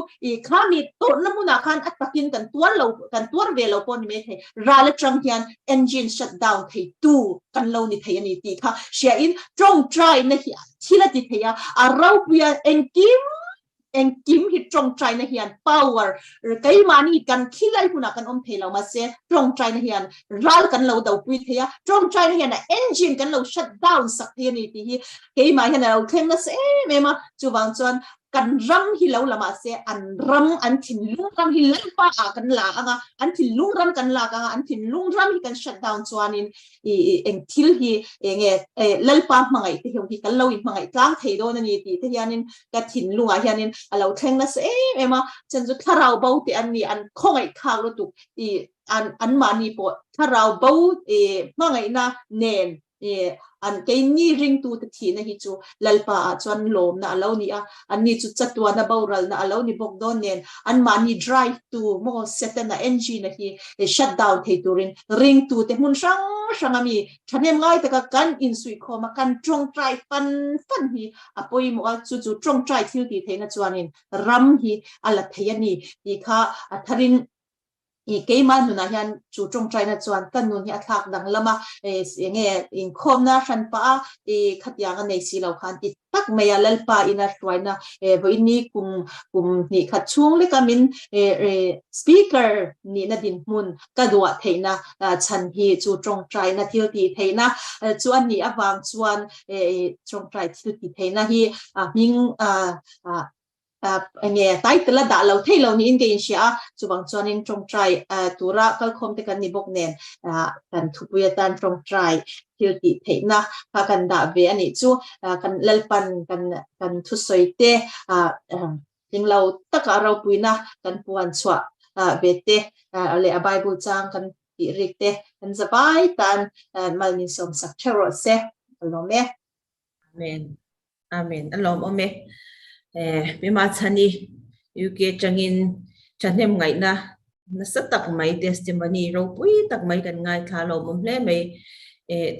khami to namuna khan atakin kan tuar ve lo po ni mai thei rala trang hian engine shut down thei tu kan lo ni thei ani ti kha share in trong try na hi thila ti theya a rau pia engkim hi trong try na hian power kai mani kan khilai puna kan om thelo ma se trong try na hian ral kan lo dau pui theya trong try na hian engine kan lo shut down sak thi ni ti hi kai ma hian lo thleng na se me ma chu wang chuan kan ram hi lo lama se an ram an thin lung ram hi lalpa a kan la anga an thin lung ram kan la anga an thin lung ram hi kan shut down chuanin eng thil hi nge lalpa mangai te hi kan lo in mangai tlang thei do na ni ti te hianin ka thin lunga hianin alo thleng na se ema chen chu tharau bau te an ni an khongai khak lo tu an mani po tharau bau mangai na nen an ke ni ring tu te thi na hi chu lalpa a chuan lom na alo ni a an ni chu chatwa na boral na alo ni bok don nen an mani drive tu mo set na engine na hi shut down thei turin ring tu te mun sang ami thanem ngai ta ka kan in sui kho ma kan trong try fan hi apoi mo chu trong try thil ti theina chuanin ram hi ala theiani ti kha atharin cái mà nó hiện chủ trong trái na chuan kan nun hi athak dang lama nge in khom na ran pa khat yang nei si lo khan ti tak meya lalpa ina twaina voini kum ni khat chung le kamin speaker ni na din mun ka duwa theina chan hi chu trong trai na thil ti theina chuan ni awang chuan trong trai thil ti theina hi ming nghe tai tla da lo thei lo ni in ke in sia chuwang chuan in trong trai tura kal khom te kan ni bok nen kan thupuya tan trong trai thil ti theina ka kan da ve ani chu kan lalpan kan thu soite ting lo taka ro puina kan puan chwa ve te le a bible chang kan ti rik te kan zabai tan mal ni som sak chero se lo me Amen. Amen. Alom ome. Bima chani UK changin chanem ngai na nasat tak mai testimony ro pui tak mai kan ngai thalo mom hle mai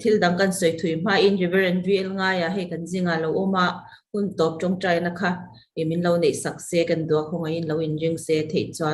thil dang kan soi thui ma in reverend vil nga ya he kan jinga lo oma hun top trong trai na kha emin lo nei sak se kan do khongai in lo in jing se thei chuan